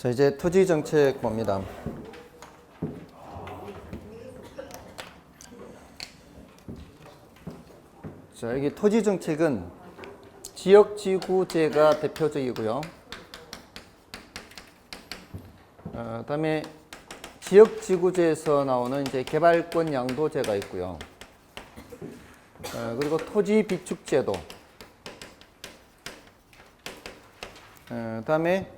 자, 이제 토지 정책 봅니다. 자, 여기 토지 정책은 지역지구제가 대표적이고요. 그다음에 지역지구제에서 나오는 이제 개발권 양도제가 있고요. 그리고 토지 비축제도. 그다음에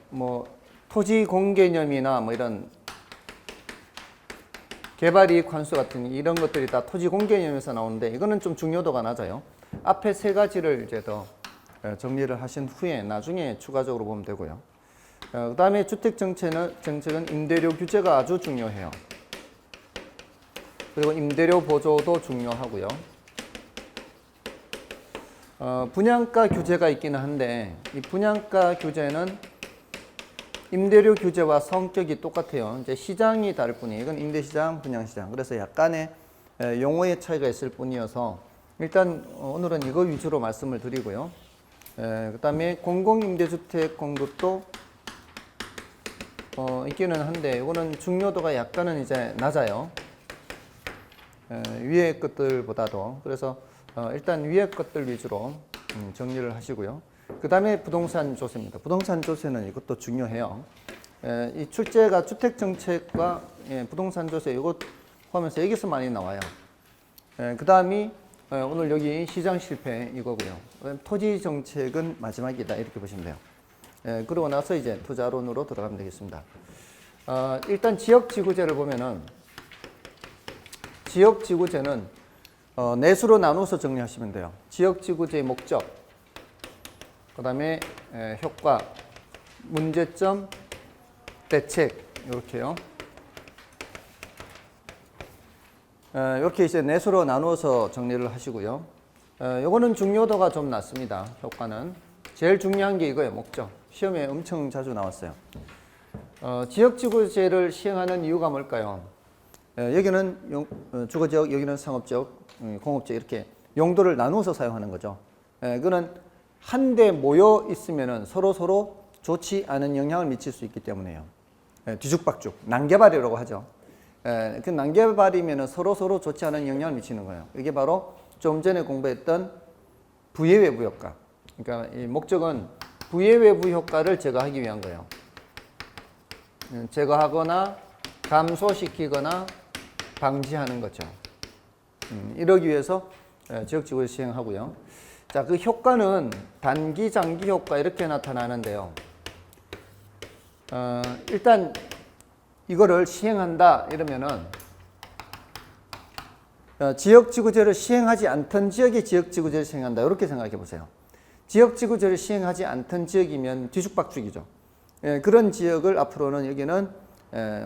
뭐 토지 공개념이나 뭐 이런 개발이익 환수 같은 이런 것들이 다 토지 공개념에서 나오는데 이거는 좀 중요도가 낮아요. 앞에 세 가지를 이제 더 정리를 하신 후에 나중에 추가적으로 보면 되고요. 그 다음에 주택 정책은 임대료 규제가 아주 중요해요. 그리고 임대료 보조도 중요하고요. 분양가 규제가 있기는 한데 이 분양가 규제는 임대료 규제와 성격이 똑같아요. 이제 시장이 다를 뿐이에요. 이건 임대시장, 분양시장. 그래서 약간의 용어의 차이가 있을 뿐이어서 일단 오늘은 이거 위주로 말씀을 드리고요. 그 다음에 공공임대주택 공급도 있기는 한데 이거는 중요도가 약간은 이제 낮아요. 위의 것들보다도. 그래서 일단 위의 것들 위주로 정리를 하시고요. 그 다음에 부동산 조세입니다. 부동산 조세는 이것도 중요해요. 이 출제가 주택정책과 부동산 조세 이것 포함해서 여기서 많이 나와요. 그 다음이 오늘 여기 시장 실패 이거고요. 토지 정책은 마지막이다 이렇게 보시면 돼요. 그러고 나서 이제 투자론으로 들어가면 되겠습니다. 일단 지역지구제를 보면은 지역지구제는 내수로 나눠서 정리하시면 돼요. 지역지구제의 목적, 그 다음에 효과, 문제점, 대책 이렇게요. 이렇게 이제 내수로 나누어서 정리를 하시고요. 요거는 중요도가 좀 낮습니다. 효과는 제일 중요한 게 이거예요. 목적. 시험에 엄청 자주 나왔어요. 지역지구제를 시행하는 이유가 뭘까요? 여기는 주거지역, 여기는 상업지역, 공업지역 이렇게 용도를 나누어서 사용하는 거죠. 그거는 한데 모여 있으면은 서로 좋지 않은 영향을 미칠 수 있기 때문에요. 뒤죽박죽, 난개발이라고 하죠. 그 난개발이면은 서로 좋지 않은 영향을 미치는 거예요. 이게 바로 좀 전에 공부했던 부의외부 효과. 그러니까 이 목적은 부의외부 효과를 제거하기 위한 거예요. 제거하거나 감소시키거나 방지하는 거죠. 이러기 위해서 지역지구를 시행하고요. 자, 그 효과는 단기, 장기 효과 이렇게 나타나는데요. 일단 이거를 시행한다 이러면은 지역지구제를 시행하지 않던 지역의 지역지구제를 시행한다 이렇게 생각해 보세요. 지역지구제를 시행하지 않던 지역이면 뒤죽박죽이죠. 그런 지역을 앞으로는 여기는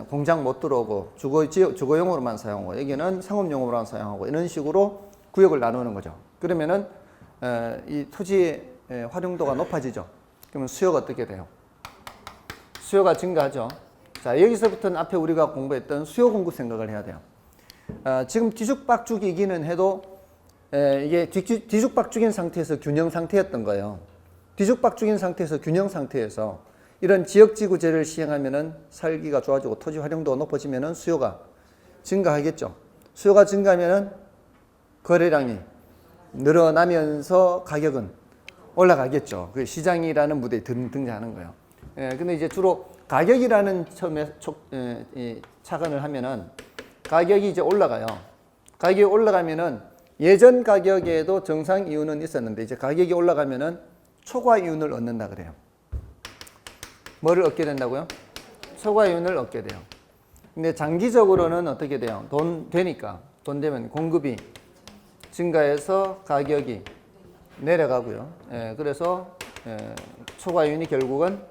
공장 못 들어오고 주거용으로만 사용하고 여기는 상업용으로만 사용하고 이런 식으로 구역을 나누는 거죠. 그러면은 이 토지의 활용도가 높아지죠. 그러면 수요가 어떻게 돼요? 수요가 증가하죠. 자, 여기서부터는 앞에 우리가 공부했던 수요 공급 생각을 해야 돼요. 지금 뒤죽박죽이기는 해도 이게 뒤죽박죽인 상태에서 균형 상태였던 거예요. 뒤죽박죽인 상태에서 균형 상태에서 이런 지역지구제를 시행하면은 살기가 좋아지고 토지 활용도가 높아지면은 수요가 증가하겠죠. 수요가 증가하면은 거래량이 늘어나면서 가격은 올라가겠죠. 그 시장이라는 무대에 등장하는 거예요. 근데 이제 주로 가격이라는 처음에 착안을 하면은 가격이 이제 올라가요. 가격이 올라가면은 예전 가격에도 정상 이윤은 있었는데 이제 가격이 올라가면은 초과 이윤을 얻는다 그래요. 뭐를 얻게 된다고요? 초과 이윤을 얻게 돼요. 근데 장기적으로는 어떻게 돼요? 돈 되면 공급이 증가해서 가격이 내려가고요. 그래서 초과 이윤이 결국은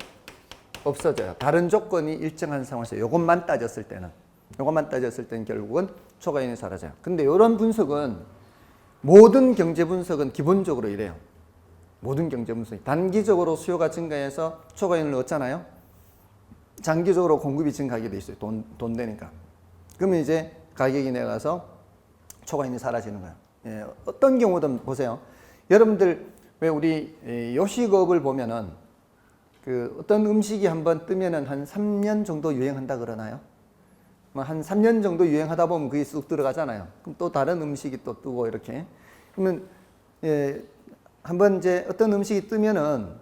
없어져요. 다른 조건이 일정한 상황에서 이것만 따졌을 때는 결국은 초과 이윤이 사라져요. 근데 이런 분석은 모든 경제 분석은 기본적으로 이래요. 모든 경제 분석이 단기적으로 수요가 증가해서 초과 이윤을 얻잖아요. 장기적으로 공급이 증가하게 돼 있어요. 돈 되니까. 그러면 이제 가격이 내려가서 초과 이윤이 사라지는 거예요. 어떤 경우든 보세요. 여러분들 왜 우리 요식업을 보면은 그 어떤 음식이 한번 뜨면은 한 3년 정도 유행한다 그러나요? 뭐 한 3년 정도 유행하다 보면 그게 쑥 들어가잖아요. 그럼 또 다른 음식이 또 뜨고 이렇게. 그러면 예, 한번 이제 어떤 음식이 뜨면은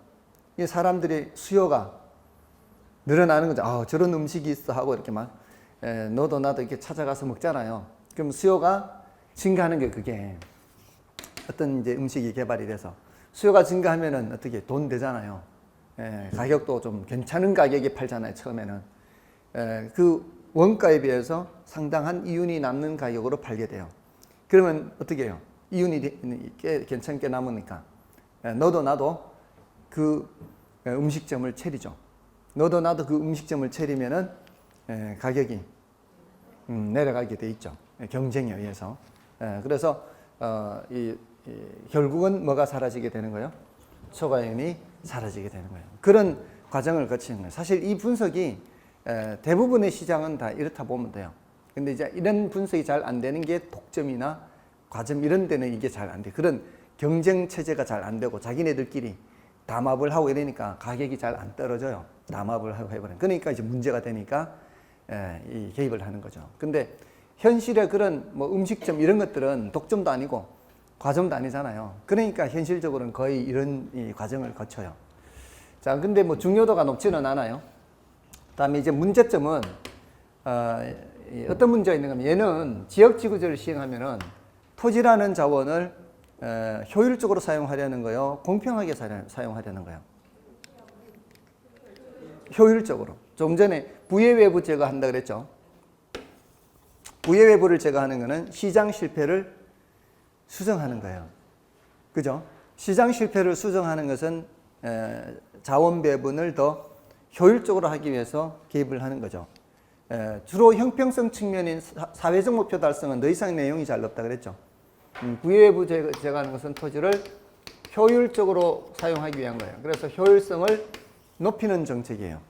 이 사람들의 수요가 늘어나는 거죠. 아, 저런 음식이 있어 하고 이렇게 막 너도 나도 이렇게 찾아가서 먹잖아요. 그럼 수요가 증가하는 게 그게 어떤 이제 음식이 개발이 돼서 수요가 증가하면은 어떻게 돈 되잖아요. 가격도 좀 괜찮은 가격에 팔잖아요. 처음에는 그 원가에 비해서 상당한 이윤이 남는 가격으로 팔게 돼요. 그러면 어떻게 해요? 이윤이 꽤 괜찮게 남으니까 너도 나도 그 음식점을 차리죠. 너도 나도 그 음식점을 차리면은 가격이 내려가게 돼 있죠. 경쟁에 의해서. 그래서 결국은 뭐가 사라지게 되는 거예요? 초과이윤이 사라지게 되는 거예요. 그런 과정을 거치는 거예요. 사실 이 분석이 대부분의 시장은 다 이렇다 보면 돼요. 근데 이제 이런 분석이 잘 안 되는 게 독점이나 과점 이런 데는 이게 잘 안 돼. 그런 경쟁 체제가 잘 안 되고 자기네들끼리 담합을 하고 이러니까 가격이 잘 안 떨어져요. 담합을 하고 해버리는. 그러니까 이제 문제가 되니까 이 개입을 하는 거죠. 근데 현실의 그런 뭐 음식점 이런 것들은 독점도 아니고 과점도 아니잖아요. 그러니까 현실적으로는 거의 이런 이 과정을 거쳐요. 자, 근데 뭐 중요도가 높지는 않아요. 다음에 이제 문제점은 어떤 문제가 있는가 하면 얘는 지역지구제를 시행하면은 토지라는 자원을 효율적으로 사용하려는 거요, 공평하게 사용하려는 거요. 효율적으로. 좀 전에 부예외부 제거한다 그랬죠. 부예외부를 제거하는 거는 시장 실패를 수정하는 거예요. 그죠? 시장 실패를 수정하는 것은 자원 배분을 더 효율적으로 하기 위해서 개입을 하는 거죠. 주로 형평성 측면인 사회적 목표 달성은 더 이상 내용이 잘 없다 그랬죠. 부예외부 제거하는 것은 토지를 효율적으로 사용하기 위한 거예요. 그래서 효율성을 높이는 정책이에요.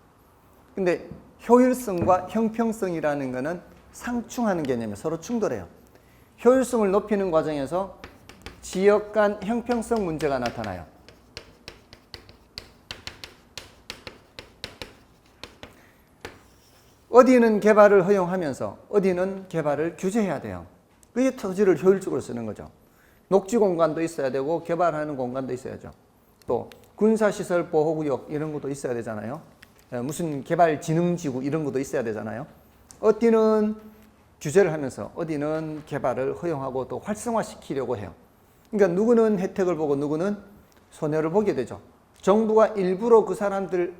근데 효율성과 형평성이라는 것은 상충하는 개념이에요. 서로 충돌해요. 효율성을 높이는 과정에서 지역 간 형평성 문제가 나타나요. 어디는 개발을 허용하면서 어디는 개발을 규제해야 돼요. 그게 토지를 효율적으로 쓰는 거죠. 녹지 공간도 있어야 되고 개발하는 공간도 있어야죠. 또 군사시설 보호구역 이런 것도 있어야 되잖아요. 무슨 개발진흥지구 이런 것도 있어야 되잖아요. 어디는 규제를 하면서 어디는 개발을 허용하고 또 활성화시키려고 해요. 그러니까 누구는 혜택을 보고 누구는 손해를 보게 되죠. 정부가 일부러 그 사람들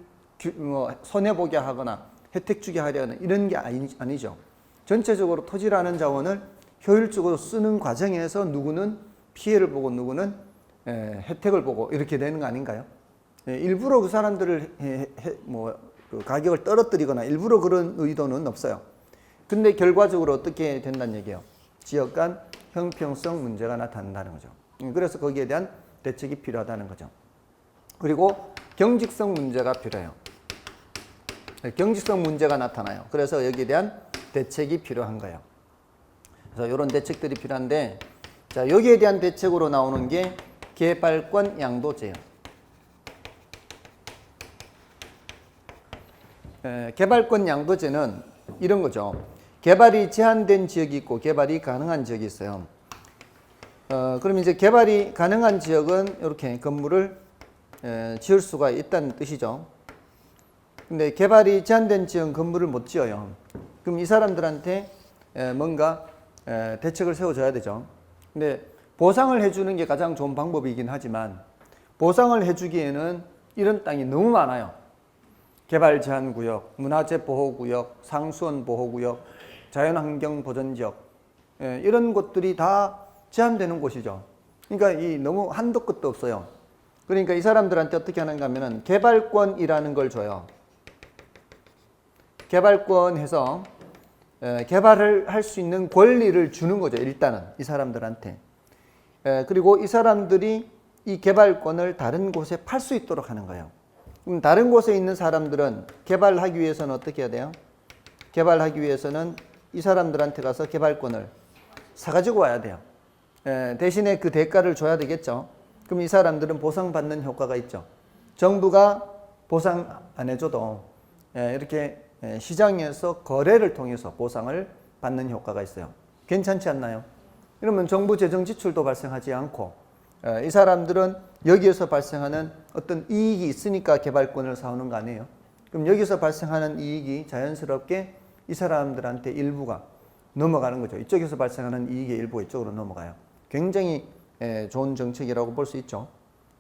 손해보게 하거나 혜택 주게 하려는 이런 게 아니죠. 전체적으로 토지라는 자원을 효율적으로 쓰는 과정에서 누구는 피해를 보고 누구는 혜택을 보고 이렇게 되는 거 아닌가요? 일부러 그 사람들을 그 가격을 떨어뜨리거나 일부러 그런 의도는 없어요. 근데 결과적으로 어떻게 된다는 얘기예요? 지역 간 형평성 문제가 나타난다는 거죠. 그래서 거기에 대한 대책이 필요하다는 거죠. 그리고 경직성 문제가 필요해요. 경직성 문제가 나타나요. 그래서 여기에 대한 대책이 필요한 거예요. 그래서 이런 대책들이 필요한데, 자, 여기에 대한 대책으로 나오는 게 개발권 양도제예요. 개발권 양도제는 이런 거죠. 개발이 제한된 지역이 있고 개발이 가능한 지역이 있어요. 그럼 이제 개발이 가능한 지역은 이렇게 건물을 지을 수가 있다는 뜻이죠. 근데 개발이 제한된 지역은 건물을 못 지어요. 그럼 이 사람들한테 뭔가 대책을 세워줘야 되죠. 근데 보상을 해주는 게 가장 좋은 방법이긴 하지만 보상을 해주기에는 이런 땅이 너무 많아요. 개발 제한 구역, 문화재 보호 구역, 상수원 보호 구역, 자연환경 보전 지역, 이런 곳들이 다 제한되는 곳이죠. 그러니까 이 너무 한도 끝도 없어요. 그러니까 이 사람들한테 어떻게 하는가 하면은 개발권이라는 걸 줘요. 개발권 해서 개발을 할 수 있는 권리를 주는 거죠. 일단은 이 사람들한테. 그리고 이 사람들이 이 개발권을 다른 곳에 팔 수 있도록 하는 거예요. 그럼 다른 곳에 있는 사람들은 개발하기 위해서는 어떻게 해야 돼요? 개발하기 위해서는 이 사람들한테 가서 개발권을 사가지고 와야 돼요. 대신에 그 대가를 줘야 되겠죠. 그럼 이 사람들은 보상받는 효과가 있죠. 정부가 보상 안 해줘도 이렇게 시장에서 거래를 통해서 보상을 받는 효과가 있어요. 괜찮지 않나요? 그러면 정부 재정 지출도 발생하지 않고 이 사람들은 여기에서 발생하는 어떤 이익이 있으니까 개발권을 사오는 거 아니에요? 그럼 여기서 발생하는 이익이 자연스럽게 이 사람들한테 일부가 넘어가는 거죠. 이쪽에서 발생하는 이익의 일부가 이쪽으로 넘어가요. 굉장히 좋은 정책이라고 볼 수 있죠.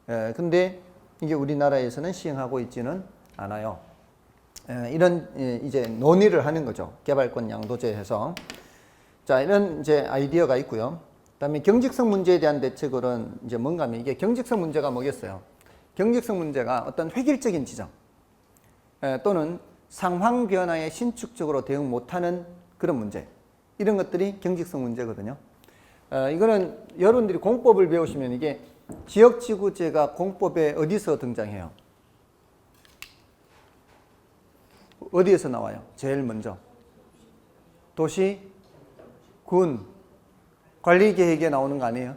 근데 이게 우리나라에서는 시행하고 있지는 않아요. 이런 이제 논의를 하는 거죠. 개발권 양도제에서. 자, 이런 이제 아이디어가 있고요. 그다음에 경직성 문제에 대한 대책으로는 이제 뭔가 하면 이게 경직성 문제가 뭐겠어요? 경직성 문제가 어떤 획일적인 지정 또는 상황 변화에 신축적으로 대응 못하는 그런 문제. 이런 것들이 경직성 문제거든요. 이거는 여러분들이 공법을 배우시면 이게 지역지구제가 공법에 어디서 등장해요? 어디에서 나와요? 제일 먼저 도시군 관리계획에 나오는 거 아니에요?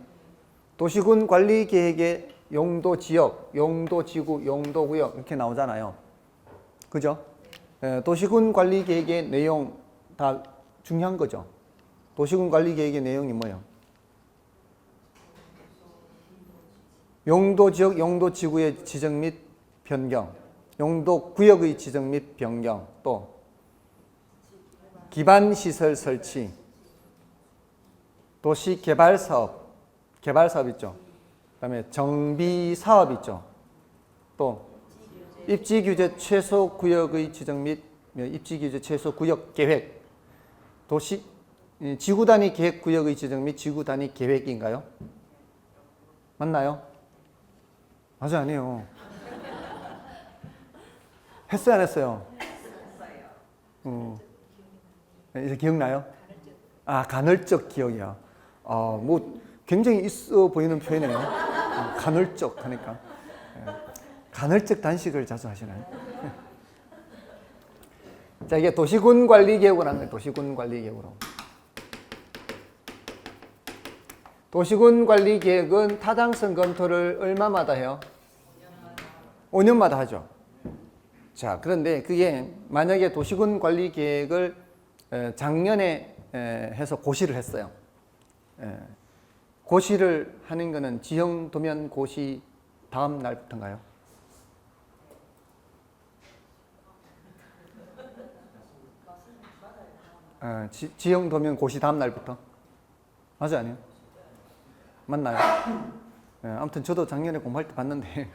도시군 관리계획에 용도지역, 용도지구, 용도구역 이렇게 나오잖아요. 그죠? 도시군 관리계획의 내용 다 중요한 거죠. 도시군 관리계획의 내용이 뭐예요? 용도지역, 용도지구의 지정 및 변경, 용도구역의 지정 및 변경, 또 기반시설 설치, 도시개발사업, 개발사업 있죠. 그 다음에 정비사업 있죠. 또 입지규제 최소구역의 지정 및 입지규제 최소구역 계획, 도시 지구단위 계획구역의 지정 및 지구단위 계획인가요? 맞나요? 맞아, 아니에요. 했어요, 안 했어요? 이제 기억나요? 아, 간헐적 기억이야. 뭐 굉장히 있어 보이는 표현이에요. 간헐적 하니까. 간헐적 단식을 자주 하시나요? 자, 이게 도시군 관리 계획으로 하는 거예요. 도시군 관리 계획으로. 도시군 관리 계획은 타당성 검토를 얼마마다 해요? 5년마다 하죠. 자, 그런데 그게 만약에 도시군 관리 계획을 작년에 해서 고시를 했어요. 고시를 하는 거는 지형 도면 고시 다음 날부터인가요? 지형 도면 고시 다음 날부터? 맞아, 아니요? 맞나요? 아무튼 저도 작년에 공부할 때 봤는데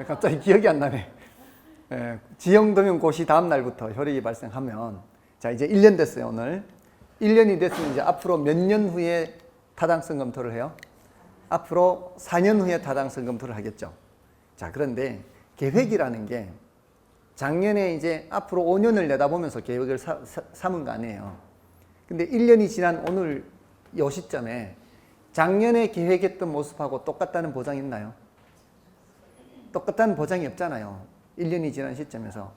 갑자기 기억이 안 나네. 지형 도면 고시 다음 날부터 효력이 발생하면, 자, 이제 1년 됐어요, 오늘. 1년이 됐으면 이제 앞으로 몇 년 후에 타당성 검토를 해요? 앞으로 4년 후에 타당성 검토를 하겠죠. 자, 그런데 계획이라는 게 작년에 이제 앞으로 5년을 내다보면서 계획을 삼은 거 아니에요. 근데 1년이 지난 오늘 이 시점에 작년에 계획했던 모습하고 똑같다는 보장이 있나요? 똑같다는 보장이 없잖아요. 1년이 지난 시점에서.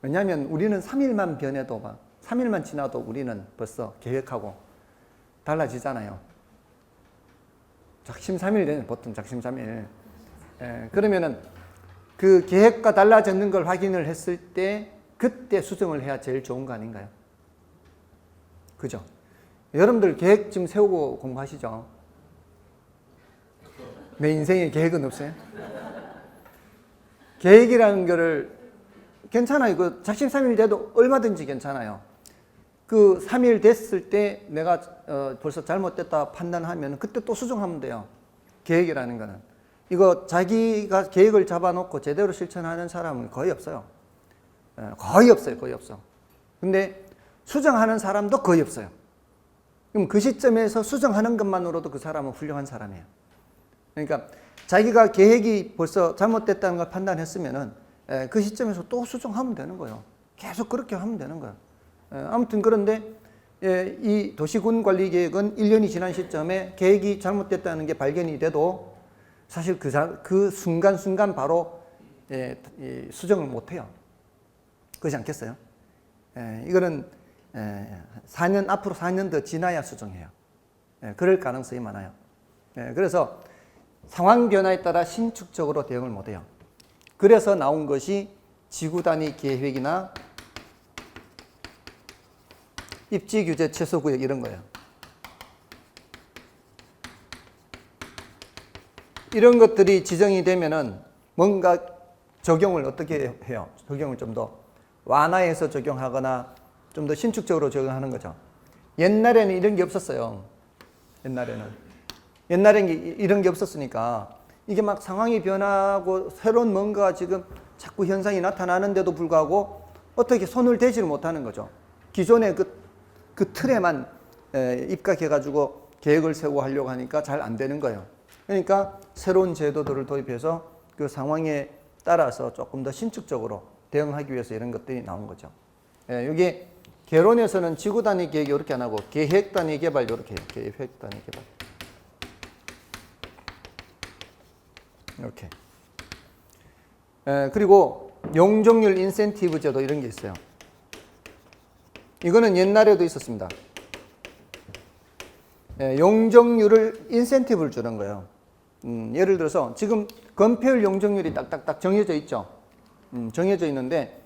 왜냐하면 우리는 3일만 변해도 3일만 지나도 우리는 벌써 계획하고 달라지잖아요. 작심삼일 되는 보통 작심삼일. 그러면은 그 계획과 달라졌는 걸 확인을 했을 때 그때 수정을 해야 제일 좋은 거 아닌가요? 그죠? 여러분들 계획 좀 세우고 공부하시죠. 내 인생에 계획은 없어요? 계획이라는 거를 괜찮아요. 그 작심삼일 돼도 얼마든지 괜찮아요. 그 3일 됐을 때 내가 벌써 잘못됐다 판단하면 그때 또 수정하면 돼요. 계획이라는 거는. 이거 자기가 계획을 잡아놓고 제대로 실천하는 사람은 거의 없어요. 거의 없어요. 거의 없어. 근데 수정하는 사람도 거의 없어요. 그럼 그 시점에서 수정하는 것만으로도 그 사람은 훌륭한 사람이에요. 그러니까 자기가 계획이 벌써 잘못됐다는 걸 판단했으면은 그 시점에서 또 수정하면 되는 거예요. 계속 그렇게 하면 되는 거예요. 아무튼 그런데 이 도시군 관리 계획은 1년이 지난 시점에 계획이 잘못됐다는 게 발견이 돼도 사실 그 순간순간 바로 수정을 못 해요. 그렇지 않겠어요? 이거는 4년, 앞으로 4년 더 지나야 수정해요. 그럴 가능성이 많아요. 그래서 상황 변화에 따라 신축적으로 대응을 못 해요. 그래서 나온 것이 지구 단위 계획이나 입지 규제 최소 구역 이런 거예요. 이런 것들이 지정이 되면은 뭔가 적용을 어떻게 해요? 적용을 좀 더 완화해서 적용하거나 좀 더 신축적으로 적용하는 거죠. 옛날에는 이런 게 없었어요. 옛날에는 이런 게 없었으니까 이게 막 상황이 변하고 새로운 뭔가 지금 자꾸 현상이 나타나는데도 불구하고 어떻게 손을 대지를 못하는 거죠. 기존의 그 틀에만 입각해가지고 계획을 세우고 하려고 하니까 잘 안 되는 거예요. 그러니까 새로운 제도들을 도입해서 그 상황에 따라서 조금 더 신축적으로 대응하기 위해서 이런 것들이 나온 거죠. 여기 개론에서는 지구 단위 계획 이렇게 안 하고 계획 단위 개발 이렇게 해요. 계획 단위 개발. 이렇게. 그리고 용적률 인센티브 제도 이런 게 있어요. 이거는 옛날에도 있었습니다. 용적률을 인센티브를 주는 거예요. 예를 들어서 지금 건폐율 용적률이 딱딱딱 정해져 있죠. 정해져 있는데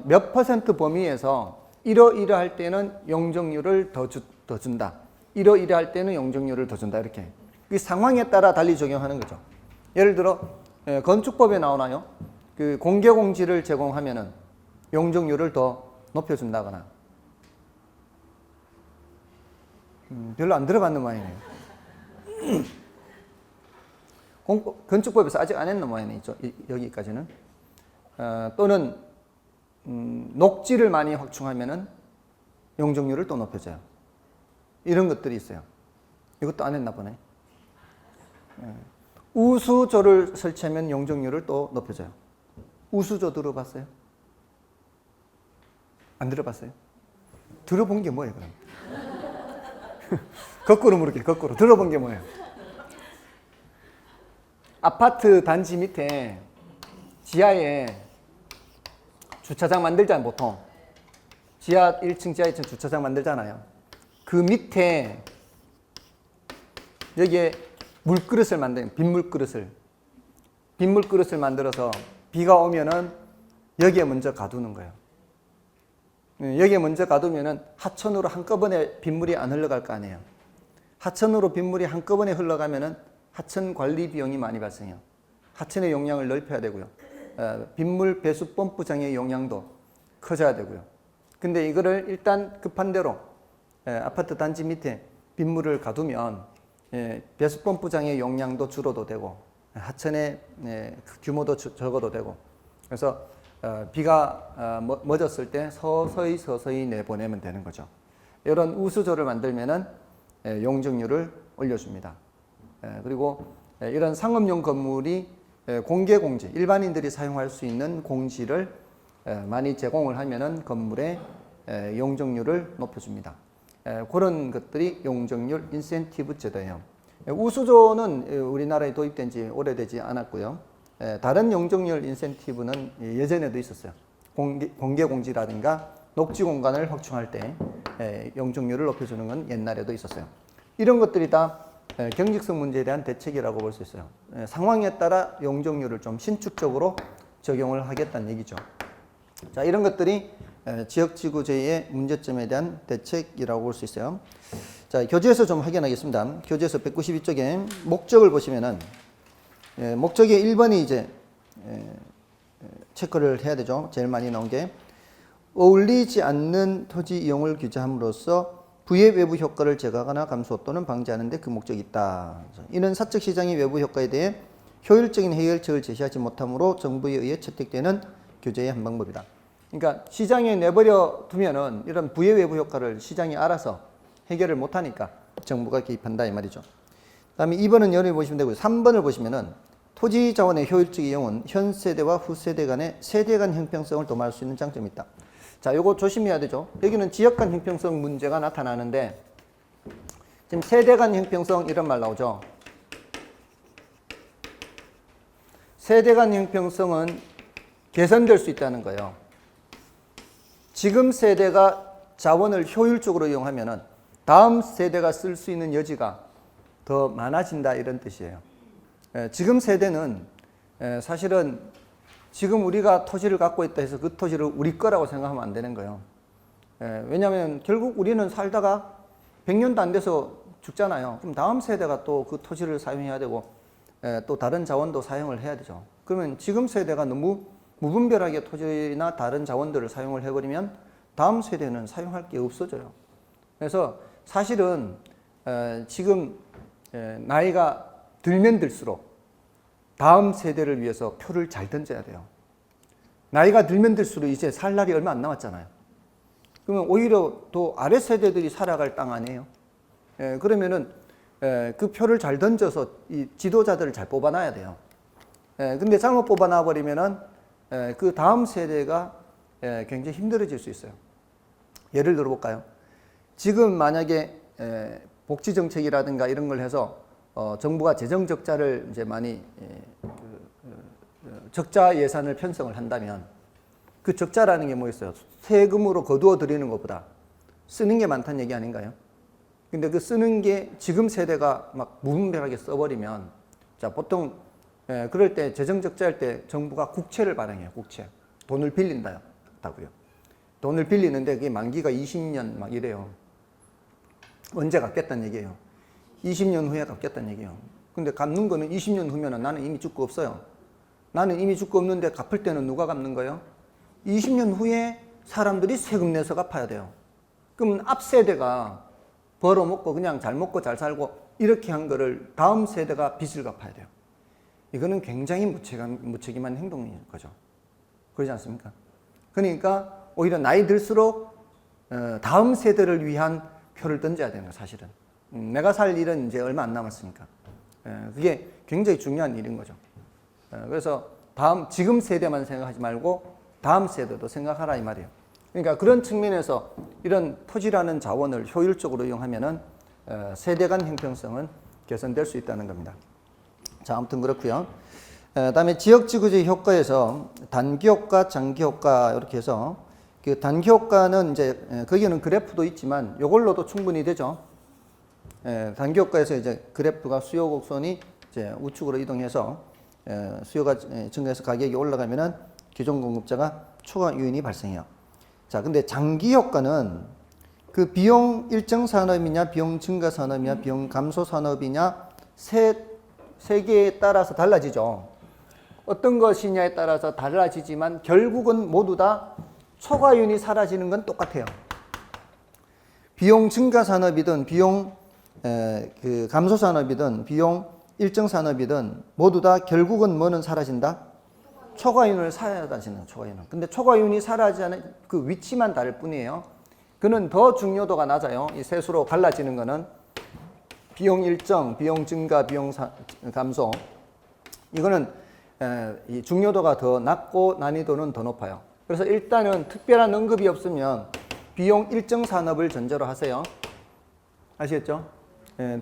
몇 퍼센트 범위에서 이러이러할 때는 용적률을 더 준다. 이러이러할 때는 용적률을 더 준다. 이렇게 이 상황에 따라 달리 적용하는 거죠. 예를 들어 건축법에 나오나요? 그 공개공지를 제공하면은 용적률을 더 높여준다거나. 별로 안 들어봤는 모양이네요. 건축법에서 아직 안 했는 모양이네. 여기까지는. 또는 녹지를 많이 확충하면은 용적률을 또 높여줘요. 이런 것들이 있어요. 이것도 안 했나 보네. 우수조를 설치하면 용적률을 또 높여줘요. 우수조 들어봤어요? 안 들어봤어요? 들어본 게 뭐예요, 그럼? 거꾸로 물을게요, 거꾸로. 들어본 게 뭐예요? 아파트 단지 밑에 지하에 주차장 만들잖아요, 보통. 지하 1층, 지하 2층 주차장 만들잖아요. 그 밑에 여기에 물그릇을 만드는 빗물그릇을 만들어서 비가 오면은 여기에 먼저 가두는 거예요. 여기에 먼저 가두면은 하천으로 한꺼번에 빗물이 안 흘러갈 거 아니에요. 하천으로 빗물이 한꺼번에 흘러가면은 하천 관리 비용이 많이 발생해요. 하천의 용량을 넓혀야 되고요. 빗물 배수 펌프장의 용량도 커져야 되고요. 근데 이거를 일단 급한 대로 아파트 단지 밑에 빗물을 가두면 배수 펌프장의 용량도 줄어도 되고 하천의 규모도 적어도 되고 그래서 비가 멎었을 때 서서히 내보내면 되는 거죠. 이런 우수조를 만들면은 용적률을 올려줍니다. 그리고 이런 상업용 건물이 공개 공지, 일반인들이 사용할 수 있는 공지를 많이 제공을 하면은 건물의 용적률을 높여줍니다. 그런 것들이 용적률 인센티브 제도예요. 우수조는 우리나라에 도입된 지 오래되지 않았고요. 다른 용적률 인센티브는 예전에도 있었어요. 공개 공지라든가 녹지 공간을 확충할 때 용적률을 높여주는 건 옛날에도 있었어요. 이런 것들이 다 경직성 문제에 대한 대책이라고 볼 수 있어요. 상황에 따라 용적률을 좀 신축적으로 적용을 하겠다는 얘기죠. 자, 이런 것들이 지역지구제의 문제점에 대한 대책이라고 볼 수 있어요. 자, 교재에서 좀 확인하겠습니다. 교재에서 192쪽에 목적을 보시면은 목적의 1번이 이제 체크를 해야 되죠. 제일 많이 나온 게 어울리지 않는 토지 이용을 규제함으로써 부의 외부 효과를 제거하거나 감소 또는 방지하는 데 그 목적이 있다. 이는 사적 시장의 외부 효과에 대해 효율적인 해결책을 제시하지 못함으로 정부에 의해 채택되는 규제의 한 방법이다. 그러니까 시장에 내버려 두면은 이런 부의 외부 효과를 시장이 알아서 해결을 못하니까 정부가 개입한다 이 말이죠. 그다음에 2번은 연을 보시면 되고요. 3번을 보시면은 토지 자원의 효율적 이용은 현 세대와 후 세대 간의 세대 간 형평성을 도모할 수 있는 장점이 있다. 자, 요거 조심해야 되죠. 여기는 지역 간 형평성 문제가 나타나는데 지금 세대 간 형평성 이런 말 나오죠. 세대 간 형평성은 개선될 수 있다는 거예요. 지금 세대가 자원을 효율적으로 이용하면은 다음 세대가 쓸 수 있는 여지가 더 많아진다 이런 뜻이에요. 지금 세대는 사실은 지금 우리가 토지를 갖고 있다 해서 그 토지를 우리 거라고 생각하면 안 되는 거예요. 왜냐하면 결국 우리는 살다가 100년도 안 돼서 죽잖아요. 그럼 다음 세대가 또 그 토지를 사용해야 되고 또 다른 자원도 사용을 해야 되죠. 그러면 지금 세대가 너무 무분별하게 토지나 다른 자원들을 사용을 해버리면 다음 세대는 사용할 게 없어져요. 그래서 사실은 지금 나이가 들면 들수록 다음 세대를 위해서 표를 잘 던져야 돼요. 나이가 들면 들수록 이제 살 날이 얼마 안 남았잖아요. 그러면 오히려 또 아래 세대들이 살아갈 땅 아니에요. 그러면은 그 표를 잘 던져서 이 지도자들을 잘 뽑아놔야 돼요. 근데 잘못 뽑아놔 버리면은 그 다음 세대가 굉장히 힘들어질 수 있어요. 예를 들어 볼까요? 지금 만약에 복지 정책이라든가 이런 걸 해서 정부가 재정 적자를 이제 많이 적자 예산을 편성을 한다면 그 적자라는 게 뭐 있어요? 세금으로 거두어 들이는 것보다 쓰는 게 많다는 얘기 아닌가요? 근데 그 쓰는 게 지금 세대가 막 무분별하게 써버리면 자 보통 그럴 때 재정 적자할 때 정부가 국채를 발행해요. 국채. 돈을 빌린다고요. 돈을 빌리는데 그게 만기가 20년 막 이래요. 언제 갚겠다는 얘기예요. 20년 후에 갚겠다는 얘기예요. 근데 갚는 거는 20년 후면은 나는 이미 죽고 없어요. 나는 이미 죽고 없는데 갚을 때는 누가 갚는 거예요? 20년 후에 사람들이 세금 내서 갚아야 돼요. 그러면 앞 세대가 벌어먹고 그냥 잘 먹고 잘 살고 이렇게 한 거를 다음 세대가 빚을 갚아야 돼요. 이거는 굉장히 무책임한 행동인 거죠. 그러지 않습니까? 그러니까 오히려 나이 들수록 다음 세대를 위한 표를 던져야 되는 거예요, 사실은. 내가 살 일은 이제 얼마 안 남았으니까. 그게 굉장히 중요한 일인 거죠. 그래서 지금 세대만 생각하지 말고 다음 세대도 생각하라 이 말이에요. 그러니까 그런 측면에서 이런 토지라는 자원을 효율적으로 이용하면은 세대 간 형평성은 개선될 수 있다는 겁니다. 자, 아무튼 그렇고요. 그다음에 지역지구제 효과에서 단기 효과, 장기 효과 이렇게 해서 그 단기 효과는 이제 거기는 그래프도 있지만 이걸로도 충분히 되죠. 단기 효과에서 이제 그래프가 수요 곡선이 이제 우측으로 이동해서 수요가 증가해서 가격이 올라가면은 기존 공급자가 초과 유인이 발생해요. 자, 근데 장기 효과는 그 비용 일정 산업이냐, 비용 증가 산업이냐, 비용 감소 산업이냐 세 개에 따라서 달라지죠. 어떤 것이냐에 따라서 달라지지만 결국은 모두 다 초과윤이 사라지는 건 똑같아요. 비용 증가 산업이든 비용 그 감소 산업이든 비용 일정 산업이든 모두 다 결국은 뭐는 사라진다? 초과윤을 사라지는 초과윤은. 근데 초과윤이 사라지는 그 위치만 다를 뿐이에요. 그는 더 중요도가 낮아요. 이 셋으로 갈라지는 거는 비용 일정, 비용 증가, 비용 감소. 이거는 이 중요도가 더 낮고 난이도는 더 높아요. 그래서 일단은 특별한 언급이 없으면 비용 일정 산업을 전제로 하세요. 아시겠죠?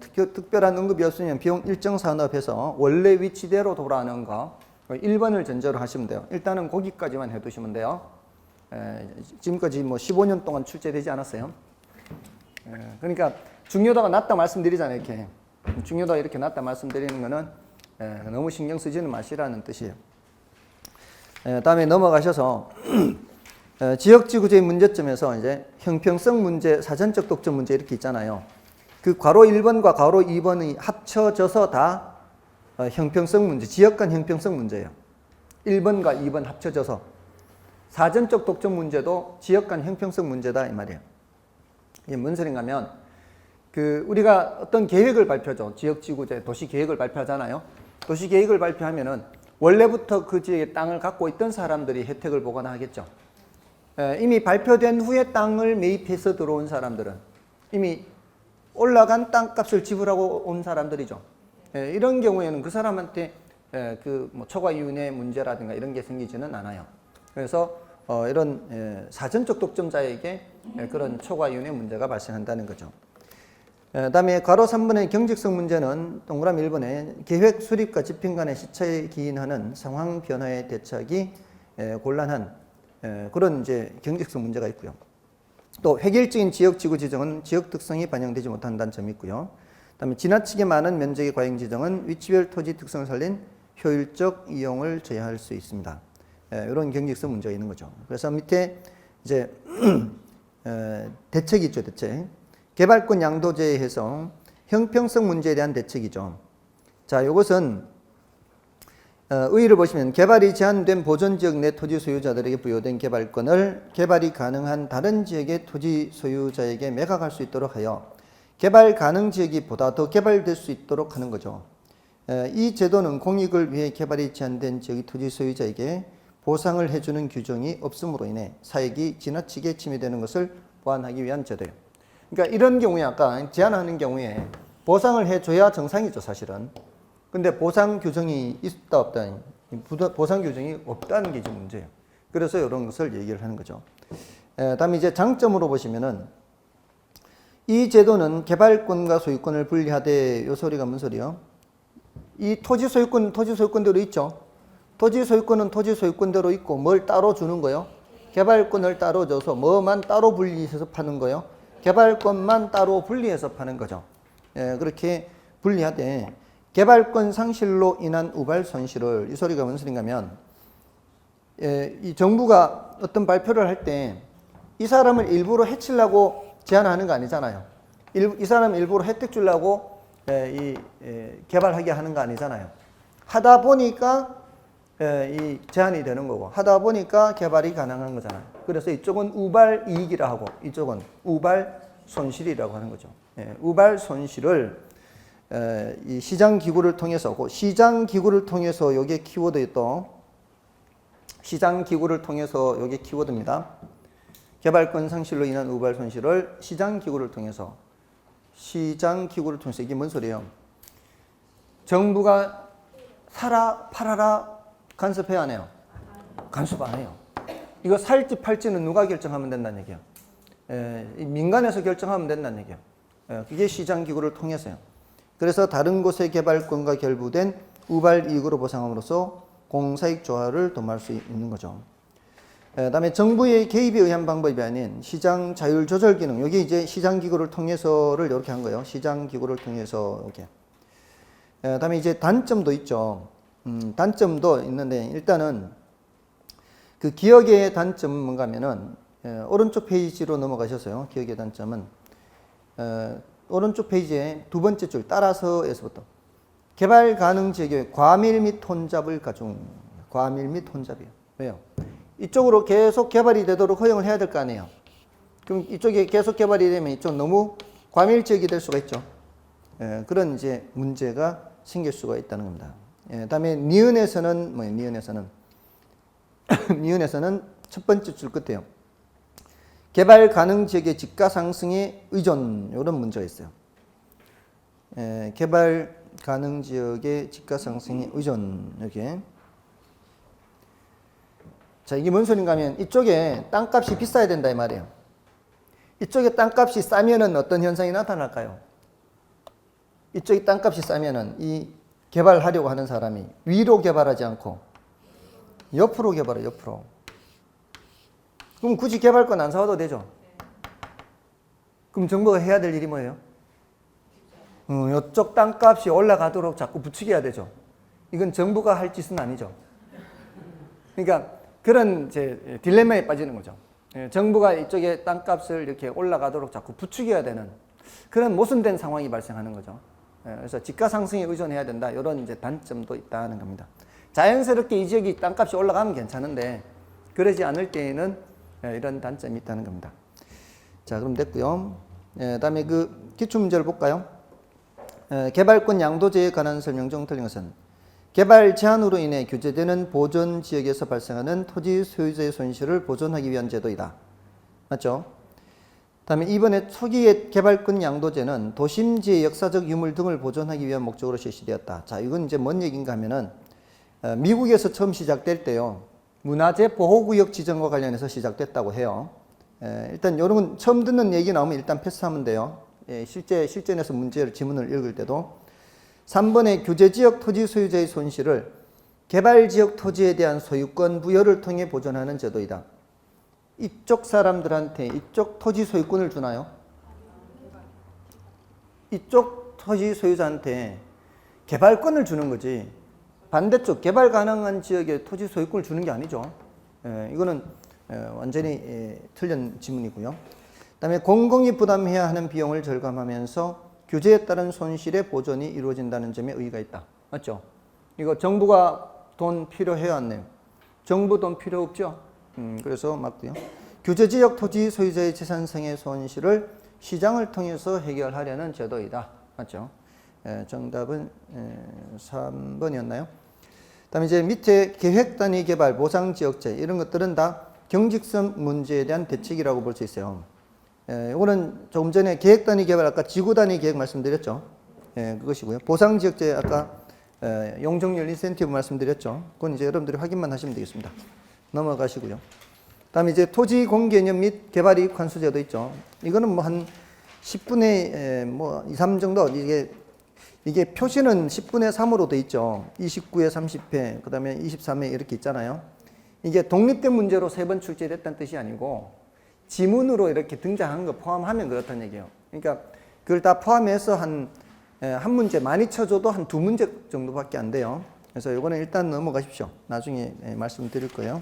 특별한 언급이 없으면 비용 일정 산업에서 원래 위치대로 돌아가는 거 1번을 전제로 하시면 돼요. 일단은 거기까지만 해두시면 돼요. 지금까지 뭐 15년 동안 출제되지 않았어요. 그러니까 중요도가 낮다 말씀드리잖아요. 이렇게 중요도가 이렇게 낮다 말씀드리는 거는 너무 신경 쓰지는 마시라는 뜻이에요. 다음에 넘어가셔서 지역지구제의 문제점에서 이제 형평성 문제, 사전적 독점 문제 이렇게 있잖아요. 그 괄호 1번과 괄호 2번이 합쳐져서 다 형평성 문제, 지역 간 형평성 문제예요. 1번과 2번 합쳐져서 사전적 독점 문제도 지역 간 형평성 문제다 이 말이에요. 이게 뭔 소린가 하면 그 우리가 어떤 계획을 발표하죠. 지역지구제 도시 계획을 발표하잖아요. 도시 계획을 발표하면은 원래부터 그 지역에 땅을 갖고 있던 사람들이 혜택을 보거나 하겠죠. 이미 발표된 후에 땅을 매입해서 들어온 사람들은 이미 올라간 땅값을 지불하고 온 사람들이죠. 이런 경우에는 그 사람한테 그 뭐 초과이윤의 문제라든가 이런 게 생기지는 않아요. 그래서 이런 사전적 독점자에게 그런 초과이윤의 문제가 발생한다는 거죠. 다음에 괄호 3번의 경직성 문제는 동그라미 1번에 계획 수립과 집행 간의 시차에 기인하는 상황 변화에 대처하기 곤란한 그런 이제 경직성 문제가 있고요. 또 획일적인 지역 지구 지정은 지역 특성이 반영되지 못한다는 점이 있고요. 그다음에 지나치게 많은 면적의 과잉 지정은 위치별 토지 특성을 살린 효율적 이용을 제한할 수 있습니다. 이런 경직성 문제가 있는 거죠. 그래서 밑에 이제 대책이 있죠, 대책. 개발권 양도제에 해서 형평성 문제에 대한 대책이죠. 자, 이것은 의의를 보시면 개발이 제한된 보존지역 내 토지 소유자들에게 부여된 개발권을 개발이 가능한 다른 지역의 토지 소유자에게 매각할 수 있도록 하여 개발 가능 지역이 보다 더 개발될 수 있도록 하는 거죠. 이 제도는 공익을 위해 개발이 제한된 지역의 토지 소유자에게 보상을 해주는 규정이 없음으로 인해 사익이 지나치게 침해되는 것을 보완하기 위한 제도예요. 그러니까 이런 경우에 아까 제한하는 경우에 보상을 해줘야 정상이죠, 사실은. 근데 보상 규정이 있다 없다, 보상 규정이 없다는 게 이제 문제예요. 그래서 이런 것을 얘기를 하는 거죠. 다음에 이제 장점으로 보시면은 이 제도는 개발권과 소유권을 분리하되, 요 소리가 뭔 소리요? 이 토지 소유권, 토지 소유권대로 있죠. 토지 소유권은 토지 소유권대로 있고 뭘 따로 주는 거요? 개발권을 따로 줘서 뭐만 따로 분리해서 파는 거요? 개발권만 따로 분리해서 파는 거죠. 그렇게 분리하되 개발권 상실로 인한 우발 손실을, 이 소리가 무슨 소리인가 하면 이 정부가 어떤 발표를 할 때 이 사람을 일부러 해치려고 제한하는 거 아니잖아요. 이 사람 일부러 혜택 주려고 개발하게 하는 거 아니잖아요. 하다 보니까 이 제한이 되는 거고 하다 보니까 개발이 가능한 거잖아요. 그래서 이쪽은 우발 이익이라 하고 이쪽은 우발 손실이라고 하는 거죠. 우발 손실을 이 시장 기구를 통해서, 시장 기구를 통해서 요게 키워드에 또 시장 기구를 통해서 요게 키워드입니다. 개발권 상실로 인한 우발 손실을 시장 기구를 통해서, 시장 기구를 통해서, 이게 뭔 소리예요? 정부가 사라 팔아라 간섭해야 안 해요? 간섭 안 해요. 이거 살지 팔지는 누가 결정하면 된다는 얘기예요. 민간에서 결정하면 된다는 얘기예요. 그게 시장 기구를 통해서요. 그래서 다른 곳의 개발권과 결부된 우발 이익으로 보상함으로써 공사익 조화를 도모할 수 있는 거죠. 그다음에 정부의 개입에 의한 방법이 아닌 시장 자율 조절 기능, 여기 이제 시장 기구를 통해서를 이렇게 한 거예요. 시장 기구를 통해서 이렇게. 그다음에 이제 단점도 있죠. 단점도 있는데 일단은 그 기억의 단점은 뭔가 하면은 오른쪽 페이지로 넘어가셔서요. 기억의 단점은 오른쪽 페이지에 두 번째 줄 따라서에서부터 개발 가능 지역의 과밀 및 혼잡을 가중. 과밀 및 혼잡이에요. 왜요? 이쪽으로 계속 개발이 되도록 허용을 해야 될 거 아니에요. 그럼 이쪽에 계속 개발이 되면 이쪽 너무 과밀 지역이 될 수가 있죠. 그런 이제 문제가 생길 수가 있다는 겁니다. 다음에 니은에서는 뭐예요? 니은에서는 첫 번째 줄 끝에요. 개발 가능 지역의 집가 상승에 의존, 이런 문제가 있어요. 개발 가능 지역의 집가 상승에 의존, 이렇게. 자, 이게 뭔 소린가 하면 이쪽에 땅값이 비싸야 된다 이 말이에요. 이쪽에 땅값이 싸면은 어떤 현상이 나타날까요? 이쪽에 땅값이 싸면은 이 개발하려고 하는 사람이 위로 개발하지 않고 옆으로 개발해, 옆으로. 그럼 굳이 개발권 안 사와도 되죠? 그럼 정부가 해야 될 일이 뭐예요? 이쪽 땅값이 올라가도록 자꾸 부추겨야 되죠. 이건 정부가 할 짓은 아니죠. 그러니까 그런 이제 딜레마에 빠지는 거죠. 정부가 이쪽에 땅값을 이렇게 올라가도록 자꾸 부추겨야 되는 그런 모순된 상황이 발생하는 거죠. 그래서 집가 상승에 의존해야 된다. 이런 이제 단점도 있다는 겁니다. 자연스럽게 이 지역이 땅값이 올라가면 괜찮은데 그러지 않을 때에는 이런 단점이 있다는 겁니다. 자, 그럼 됐고요. 다음에 그 기출문제를 볼까요? 개발권 양도제에 관한 설명 중 틀린 것은 개발 제한으로 인해 규제되는 보존 지역에서 발생하는 토지 소유자의 손실을 보존하기 위한 제도이다. 맞죠? 다음에 이번에 초기의 개발권 양도제는 도심지의 역사적 유물 등을 보존하기 위한 목적으로 실시되었다. 자, 이건 이제 뭔 얘기인가 하면은 미국에서 처음 시작될 때요. 문화재 보호구역 지정과 관련해서 시작됐다고 해요. 일단 이런 건 처음 듣는 얘기 나오면 일단 패스하면 돼요. 실전에서 문제를 지문을 읽을 때도 3번의 규제지역 토지 소유자의 손실을 개발지역 토지에 대한 소유권 부여를 통해 보존하는 제도이다. 이쪽 사람들한테 이쪽 토지 소유권을 주나요? 이쪽 토지 소유자한테 개발권을 주는 거지 반대쪽 개발 가능한 지역에 토지 소유권을 주는 게 아니죠. 이거는 완전히 틀린 지문이고요. 그다음에 공공이 부담해야 하는 비용을 절감하면서 규제에 따른 손실의 보전이 이루어진다는 점에 의의가 있다. 맞죠? 이거 정부가 돈 필요해야 하네요. 정부 돈 필요 없죠? 그래서 맞고요. 규제지역 토지 소유자의 재산성의 손실을 시장을 통해서 해결하려는 제도이다. 맞죠? 정답은 3번이었나요? 그다음에 이제 밑에 계획 단위 개발, 보상 지역제 이런 것들은 다 경직성 문제에 대한 대책이라고 볼 수 있어요. 이거는 조금 전에 계획 단위 개발 아까 지구 단위 계획 말씀드렸죠. 그것이고요. 보상 지역제 아까 용적률 인센티브 말씀드렸죠. 그건 이제 여러분들이 확인만 하시면 되겠습니다. 넘어가시고요. 그다음에 이제 토지 공개념 및 개발이익 환수제도 있죠. 이거는 뭐 한 10분의 뭐 2, 3 정도 이게 표시는 10분의 3으로 돼 있죠. 29에 30회, 그 다음에 23회 이렇게 있잖아요. 이게 독립된 문제로 3번 출제됐다는 뜻이 아니고 지문으로 이렇게 등장한 거 포함하면 그렇다는 얘기예요. 그러니까 그걸 다 포함해서 한 문제 많이 쳐줘도 한 2문제 정도밖에 안 돼요. 그래서 이거는 일단 넘어가십시오. 나중에 말씀드릴 거예요.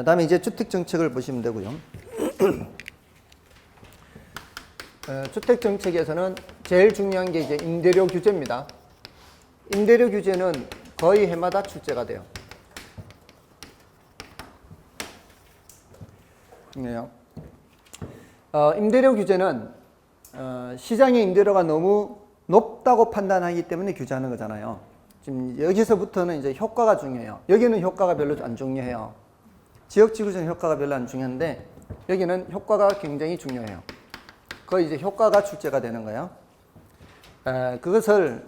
다음에 이제 주택정책을 보시면 되고요. 주택정책에서는 제일 중요한 게 이제 임대료 규제입니다. 임대료 규제는 거의 해마다 출제가 돼요. 임대료 규제는 시장의 임대료가 너무 높다고 판단하기 때문에 규제하는 거잖아요. 지금 여기서부터는 이제 효과가 중요해요. 여기는 효과가 별로 안 중요해요. 지역지구적인 효과가 별로 안 중요한데 여기는 효과가 굉장히 중요해요. 거의 이제 효과가 출제가 되는 거예요. 그것을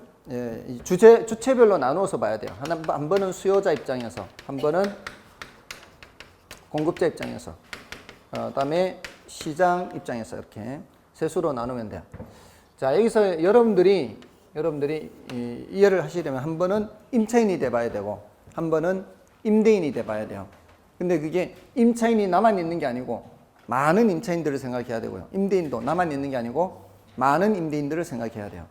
주체별로 나누어서 봐야 돼요. 한 번은 수요자 입장에서, 한 번은 공급자 입장에서, 그다음에 시장 입장에서 이렇게 세수로 나누면 돼요. 자, 여기서 여러분들이 이해를 하시려면 한 번은 임차인이 돼봐야 되고, 한 번은 임대인이 돼봐야 돼요. 근데 그게 임차인이 나만 있는 게 아니고 많은 임차인들을 생각해야 되고요. 임대인도 나만 있는 게 아니고 많은 임대인들을 생각해야 돼요.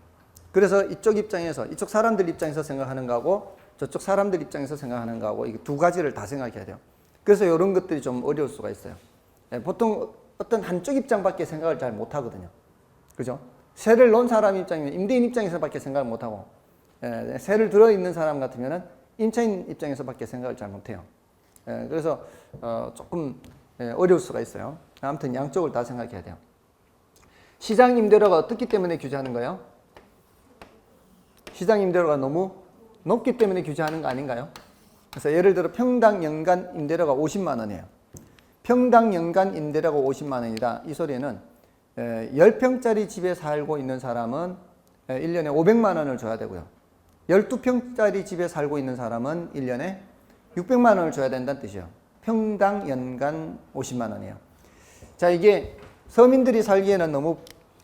그래서 이쪽 입장에서, 이쪽 사람들 입장에서 생각하는 거하고 저쪽 사람들 입장에서 생각하는 거하고 이게 두 가지를 다 생각해야 돼요. 그래서 이런 것들이 좀 어려울 수가 있어요. 보통 어떤 한쪽 입장밖에 생각을 잘 못하거든요. 그죠? 세를 놓은 사람 입장이면 임대인 입장에서밖에 생각을 못하고 세를 들어있는 사람 같으면 임차인 입장에서밖에 생각을 잘 못해요. 그래서 조금 어려울 수가 있어요. 아무튼 양쪽을 다 생각해야 돼요. 시장 임대료가 어떻기 때문에 규제하는 거예요? 시장 임대료가 너무 높기 때문에 규제하는 거 아닌가요? 그래서 예를 들어 평당 연간 임대료가 50만 원이에요. 평당 연간 임대료가 50만 원이다. 이 소리는 10평짜리 집에 살고 있는 사람은 1년에 500만 원을 줘야 되고요. 12평짜리 집에 살고 있는 사람은 1년에 600만 원을 줘야 된다는 뜻이에요. 평당 연간 50만 원이에요. 자, 이게 서민들이 살기에는 너무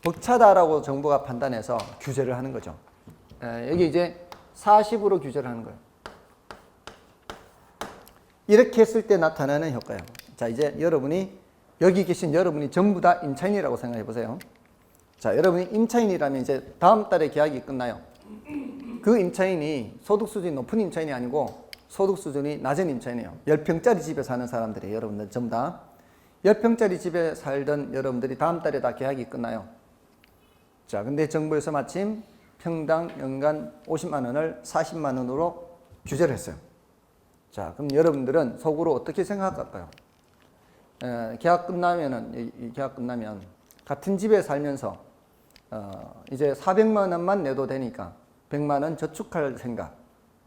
벅차다라고 정부가 판단해서 규제를 하는 거죠. 여기 이제 40으로 규제를 하는 거예요. 이렇게 했을 때 나타나는 효과예요. 자, 이제 여기 계신 여러분이 전부 다 임차인이라고 생각해 보세요. 자, 여러분이 임차인이라면 이제 다음 달에 계약이 끝나요. 그 임차인이 소득 수준이 높은 임차인이 아니고 소득 수준이 낮은 임차인이에요. 10평짜리 집에 사는 사람들이에요. 여러분들 전부 다. 10평짜리 집에 살던 여러분들이 다음 달에 다 계약이 끝나요. 자, 근데 정부에서 마침 평당 연간 50만 원을 40만 원으로 규제를 했어요. 자, 그럼 여러분들은 속으로 어떻게 생각할까요? 계약 끝나면 같은 집에 살면서 이제 400만 원만 내도 되니까 100만 원 저축할 생각.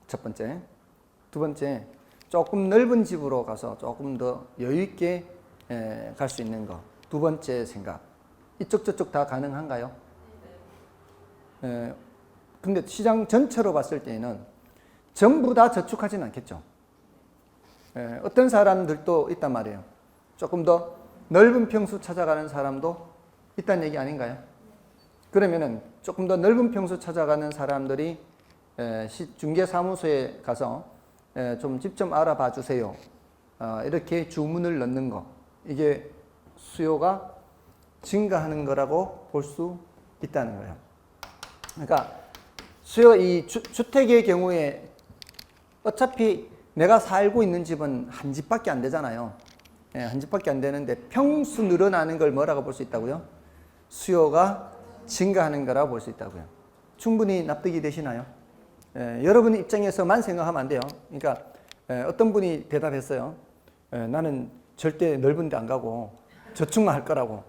첫 번째. 두 번째, 조금 넓은 집으로 가서 조금 더 여유 있게 갈 수 있는 거. 두 번째 생각. 이쪽 저쪽 다 가능한가요? 근데 시장 전체로 봤을 때는 전부 다 저축하지는 않겠죠. 어떤 사람들도 있단 말이에요. 조금 더 넓은 평수 찾아가는 사람도 있다는 얘기 아닌가요? 그러면은 조금 더 넓은 평수 찾아가는 사람들이 중개사무소에 가서 좀 집 좀 알아봐 주세요. 이렇게 주문을 넣는 거. 이게 수요가 증가하는 거라고 볼 수 있다는 거예요. 그러니까 주택의 경우에 어차피 내가 살고 있는 집은 한 집밖에 안 되잖아요. 예, 한 집밖에 안 되는데 평수 늘어나는 걸 뭐라고 볼 수 있다고요? 수요가 증가하는 거라고 볼 수 있다고요. 충분히 납득이 되시나요? 여러분 입장에서만 생각하면 안 돼요. 그러니까 어떤 분이 대답했어요. 나는 절대 넓은 데 안 가고 저축만 할 거라고.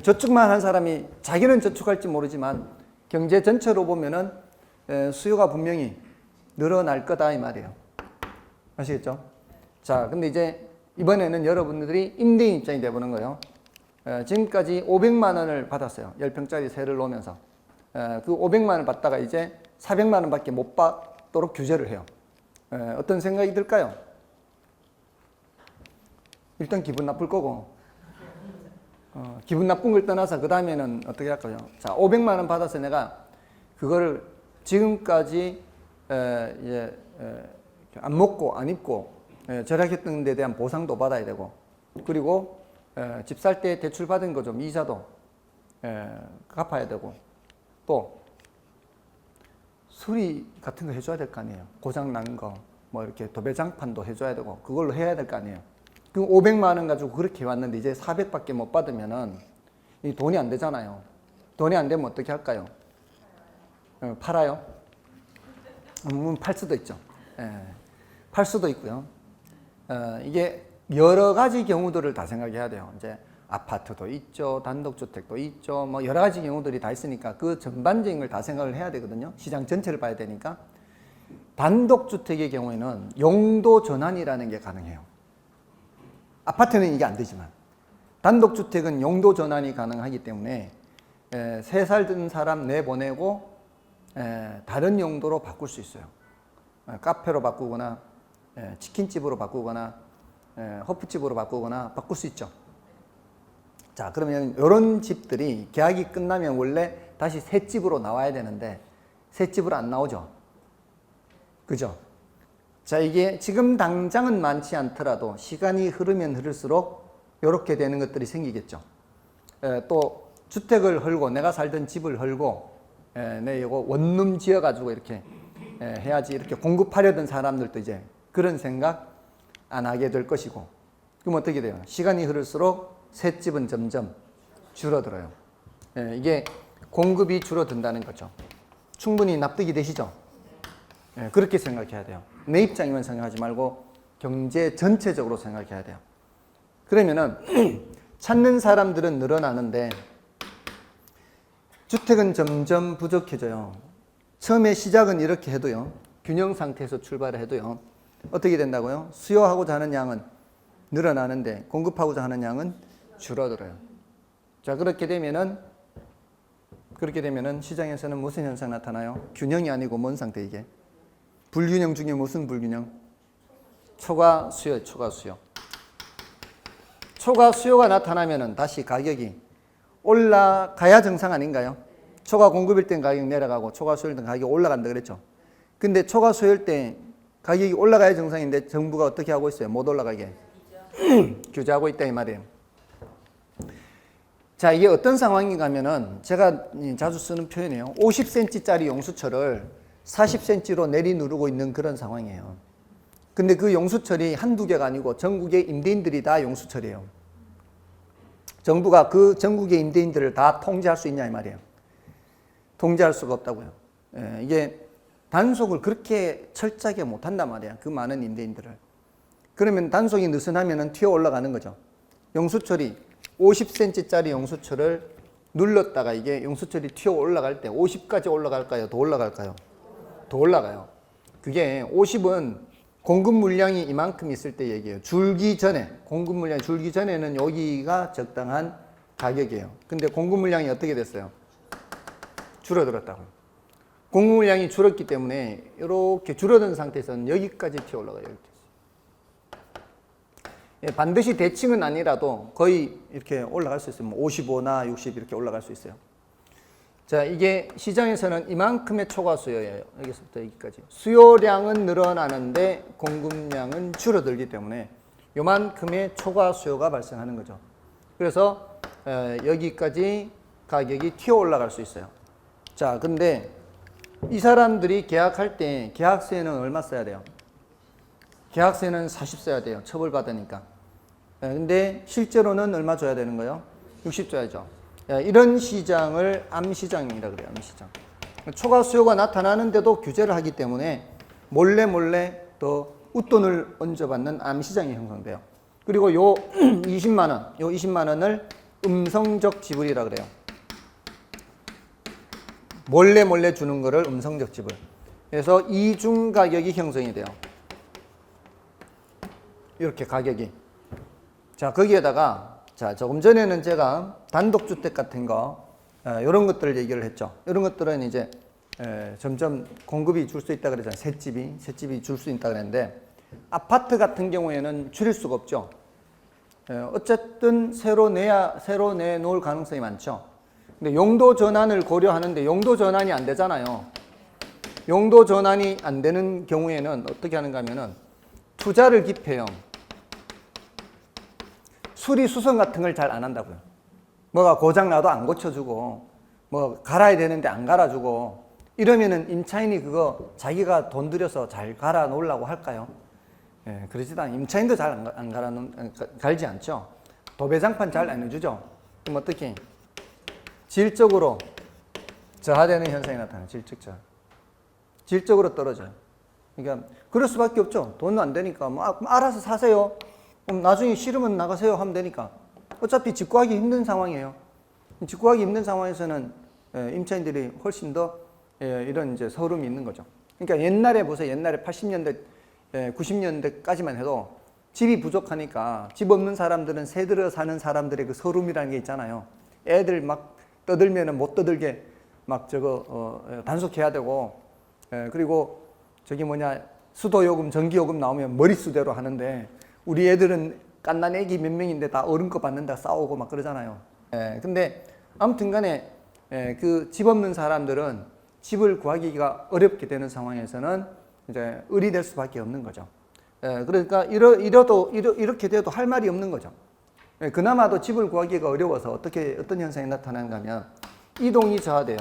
저축만 한 사람이 자기는 저축할지 모르지만 경제 전체로 보면은 수요가 분명히 늘어날 거다 이 말이에요. 아시겠죠? 자, 근데 이제 이번에는 여러분들이 임대인 입장이 되어보는 거예요. 지금까지 500만 원을 받았어요. 10평짜리 세를 놓으면서. 그 500만 원을 받다가 이제 400만 원밖에 못 받도록 규제를 해요. 어떤 생각이 들까요? 일단 기분 나쁠 거고, 기분 나쁜 걸 떠나서 그 다음에는 어떻게 할까요? 자, 500만 원 받아서 내가 그거를 지금까지 안 먹고 안 입고 절약했던 데 대한 보상도 받아야 되고, 그리고 집 살 때 대출 받은 거 좀 이자도 갚아야 되고, 또 수리 같은 거 해줘야 될 거 아니에요. 고장 난 거, 뭐 이렇게 도배장판도 해줘야 되고, 그걸로 해야 될 거 아니에요. 그 500만 원 가지고 그렇게 왔는데 이제 400밖에 못 받으면은 이 돈이 안 되잖아요. 돈이 안 되면 어떻게 할까요? 팔아요? 팔 수도 있죠. 팔 수도 있고요. 이게 여러 가지 경우들을 다 생각해야 돼요. 이제 아파트도 있죠, 단독주택도 있죠, 뭐 여러 가지 경우들이 다 있으니까 그 전반적인 걸 다 생각을 해야 되거든요. 시장 전체를 봐야 되니까. 단독주택의 경우에는 용도 전환이라는 게 가능해요. 아파트는 이게 안 되지만 단독주택은 용도 전환이 가능하기 때문에 새 살던 사람 내보내고 다른 용도로 바꿀 수 있어요. 카페로 바꾸거나 치킨집으로 바꾸거나 호프집으로 바꾸거나 바꿀 수 있죠. 자, 그러면 이런 집들이 계약이 끝나면 원래 다시 새 집으로 나와야 되는데 새 집으로 안 나오죠. 그죠? 자, 이게 지금 당장은 많지 않더라도 시간이 흐르면 흐를수록 이렇게 되는 것들이 생기겠죠. 또 주택을 헐고 내가 살던 집을 헐고 내 이거 원룸 지어가지고 이렇게 해야지 이렇게 공급하려던 사람들도 이제 그런 생각 안 하게 될 것이고, 그럼 어떻게 돼요? 시간이 흐를수록 새 집은 점점 줄어들어요. 이게 공급이 줄어든다는 거죠. 충분히 납득이 되시죠? 그렇게 생각해야 돼요. 내 입장이면 생각하지 말고 경제 전체적으로 생각해야 돼요. 그러면은 찾는 사람들은 늘어나는데 주택은 점점 부족해져요. 처음에 시작은 이렇게 해도요, 균형 상태에서 출발을 해도요, 어떻게 된다고요? 수요하고자 하는 양은 늘어나는데 공급하고자 하는 양은 줄어들어요. 자, 그렇게 되면은 시장에서는 무슨 현상 나타나요? 균형이 아니고 뭔 상태 이게? 불균형 중에 무슨 불균형? 초과 수요, 초과 수요. 초과 수요가 나타나면은 다시 가격이 올라가야 정상 아닌가요? 초과 공급일 땐 가격이 내려가고 초과 수요일 땐 가격이 올라간다 그랬죠. 근데 초과 수요일 때 가격이 올라가야 정상인데 정부가 어떻게 하고 있어요? 못 올라가게 규제하고 있다 이 말이에요. 자, 이게 어떤 상황인가 하면은 제가 자주 쓰는 표현이에요. 50cm짜리 용수철을 40cm로 내리누르고 있는 그런 상황이에요. 근데 그 용수철이 한두 개가 아니고 전국의 임대인들이 다 용수철이에요. 정부가 그 전국의 임대인들을 다 통제할 수 있냐 이 말이에요. 통제할 수가 없다고요. 이게 단속을 그렇게 철저하게 못한단 말이야. 그 많은 임대인들을. 그러면 단속이 느슨하면 튀어 올라가는 거죠. 용수철이 50cm짜리 용수철을 눌렀다가 이게 용수철이 튀어 올라갈 때 50까지 올라갈까요? 더 올라갈까요? 더 올라가요. 그게 50은 공급 물량이 이만큼 있을 때 얘기해요. 줄기 전에, 공급 물량이 줄기 전에는 여기가 적당한 가격이에요. 근데 공급 물량이 어떻게 됐어요? 줄어들었다고. 공급 물량이 줄었기 때문에 이렇게 줄어든 상태에서는 여기까지 튀어 올라가요. 반드시 대칭은 아니라도 거의 이렇게 올라갈 수 있어요. 55나 60 이렇게 올라갈 수 있어요. 자, 이게 시장에서는 이만큼의 초과 수요예요. 여기서부터 여기까지. 수요량은 늘어나는데 공급량은 줄어들기 때문에 요만큼의 초과 수요가 발생하는 거죠. 그래서 여기까지 가격이 튀어 올라갈 수 있어요. 자, 근데 이 사람들이 계약할 때 계약서에는 얼마 써야 돼요? 계약서에는 40 써야 돼요. 처벌받으니까. 근데 실제로는 얼마 줘야 되는 거예요? 60 줘야죠. 이런 시장을 암시장이라 그래요. 암시장. 초과 수요가 나타나는데도 규제를 하기 때문에 몰래 더 웃돈을 얹어받는 암시장이 형성돼요. 그리고 요 20만 원, 요 20만 원을 음성적 지불이라 그래요. 몰래 주는 거를 음성적 지불. 그래서 이중 가격이 형성이 돼요. 이렇게 가격이. 자, 거기에다가 자, 조금 전에는 제가 단독주택 같은 거 이런 것들을 얘기를 했죠. 이런 것들은 이제 점점 공급이 줄 수 있다 그랬잖아요. 셋집이 줄 수 있다 그랬는데 아파트 같은 경우에는 줄일 수가 없죠. 어쨌든 새로 내놓을 가능성이 많죠. 근데 용도 전환을 고려하는데 용도 전환이 안 되잖아요. 용도 전환이 안 되는 경우에는 어떻게 하는가 하면은 투자를 기피해요. 수리 수선 같은 걸 잘 안 한다고요. 뭐가 고장나도 안 고쳐주고 뭐 갈아야 되는데 안 갈아주고 이러면은 임차인이 그거 자기가 돈 들여서 잘 갈아 놓으려고 할까요? 그러지도 않아요. 임차인도 잘 안 갈지 않죠. 도배장판 잘 안 해주죠. 그럼 어떻게? 질적으로 저하되는 현상이 나타나요. 질적 저하. 질적으로 떨어져요. 그러니까 그럴 수밖에 없죠. 돈 안 되니까 뭐 알아서 사세요. 그럼 나중에 싫으면 나가세요 하면 되니까. 어차피 집구하기 힘든 상황이에요. 집구하기 힘든 상황에서는 임차인들이 훨씬 더 이런 이제 서름이 있는 거죠. 그러니까 옛날에 보세요. 옛날에 80년대, 90년대까지만 해도 집이 부족하니까 집 없는 사람들은 새 들어 사는 사람들의 그 서름이라는 게 있잖아요. 애들 막 떠들면은 못 떠들게 막 단속해야 되고, 그리고 저기 수도요금, 전기요금 나오면 머릿수대로 하는데 우리 애들은 갓난 애기 몇 명인데 다 어른 거 받는다 싸우고 막 그러잖아요. 근데 아무튼 간에 그 집 없는 사람들은 집을 구하기가 어렵게 되는 상황에서는 이제 을이 될 수밖에 없는 거죠. 그러니까 이렇게 돼도 할 말이 없는 거죠. 그나마도 집을 구하기가 어려워서 어떤 현상이 나타나는가 하면 이동이 저하돼요.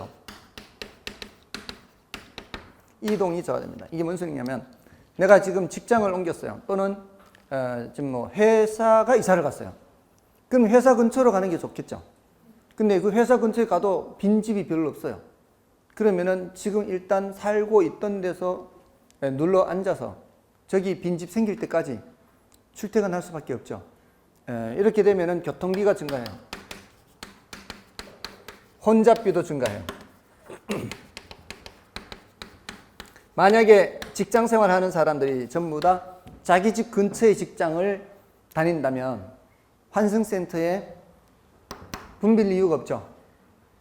이동이 저하됩니다. 이게 무슨 소리냐면 내가 지금 직장을 옮겼어요. 또는 지금 뭐 회사가 이사를 갔어요. 그럼 회사 근처로 가는 게 좋겠죠. 근데 그 회사 근처에 가도 빈집이 별로 없어요. 그러면은 지금 일단 살고 있던 데서 눌러 앉아서 저기 빈집 생길 때까지 출퇴근할 수밖에 없죠. 이렇게 되면은 교통비가 증가해요. 혼잡비도 증가해요. 만약에 직장 생활하는 사람들이 전부 다 자기 집 근처의 직장을 다닌다면 환승센터에 붐빌 이유가 없죠.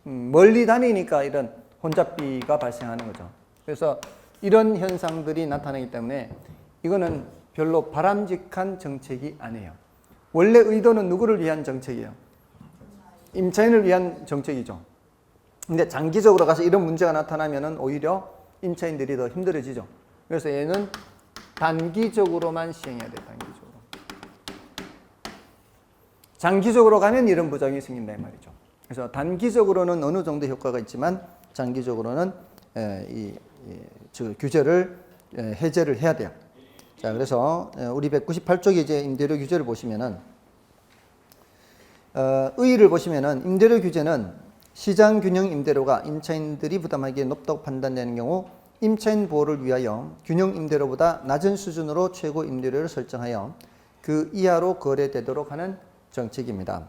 멀리 다니니까 이런 혼잡비가 발생하는 거죠. 그래서 이런 현상들이 나타나기 때문에 이거는 별로 바람직한 정책이 아니에요. 원래 의도는 누구를 위한 정책이에요? 임차인을 위한 정책이죠. 근데 장기적으로 가서 이런 문제가 나타나면은 오히려 임차인들이 더 힘들어지죠. 그래서 얘는 단기적으로만 시행해야 돼요. 단기적으로. 장기적으로 가면 이런 부작용이 생긴다 이 말이죠. 그래서 단기적으로는 어느 정도 효과가 있지만 장기적으로는 규제를 해제를 해야 돼요. 자, 그래서 우리 198쪽에 이제 임대료 규제를 보시면은 의의를 보시면은 임대료 규제는 시장 균형 임대료가 임차인들이 부담하기에 높다고 판단되는 경우 임차인 보호를 위하여 균형 임대료보다 낮은 수준으로 최고 임대료를 설정하여 그 이하로 거래되도록 하는 정책입니다.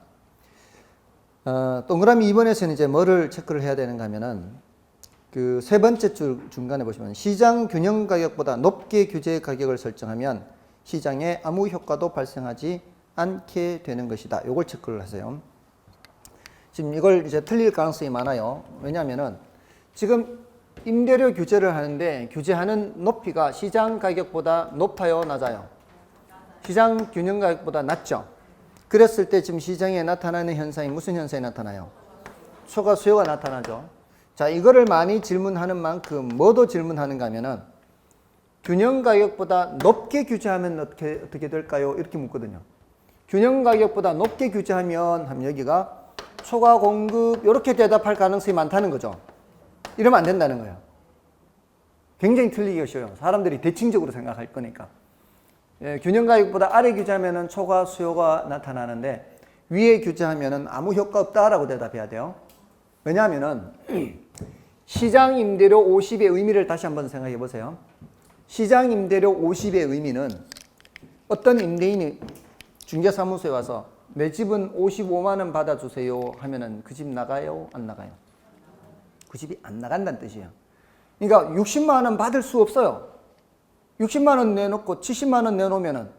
동그라미 2번에서는 이제 뭐를 체크를 해야 되는가 하면은 그 세 번째 줄 중간에 보시면 시장 균형 가격보다 높게 규제 가격을 설정하면 시장에 아무 효과도 발생하지 않게 되는 것이다. 요걸 체크를 하세요. 지금 이걸 이제 틀릴 가능성이 많아요. 왜냐하면은 지금 임대료 규제를 하는데 규제하는 높이가 시장 가격보다 높아요, 낮아요? 시장 균형 가격보다 낮죠. 그랬을 때 지금 시장에 나타나는 현상이 무슨 현상이 나타나요? 초과 수요가 나타나죠. 자, 이거를 많이 질문하는 만큼 뭐도 질문하는가 하면은 균형 가격보다 높게 규제하면 어떻게 될까요? 이렇게 묻거든요. 균형 가격보다 높게 규제하면 여기가 초과 공급 이렇게 대답할 가능성이 많다는 거죠. 이러면 안 된다는 거예요. 굉장히 틀리기 쉬워요. 사람들이 대칭적으로 생각할 거니까. 균형가격보다 아래 규제하면은 초과 수요가 나타나는데 위에 규제하면은 아무 효과 없다라고 대답해야 돼요. 왜냐하면은 시장 임대료 50의 의미를 다시 한번 생각해 보세요. 시장 임대료 50의 의미는 어떤 임대인이 중개사무소에 와서 내 집은 55만 원 받아주세요 하면은 그 집 나가요? 안 나가요? 그 집이 안 나간다는 뜻이에요. 그러니까 60만 원 받을 수 없어요. 60만 원 내놓고 70만 원 내놓으면은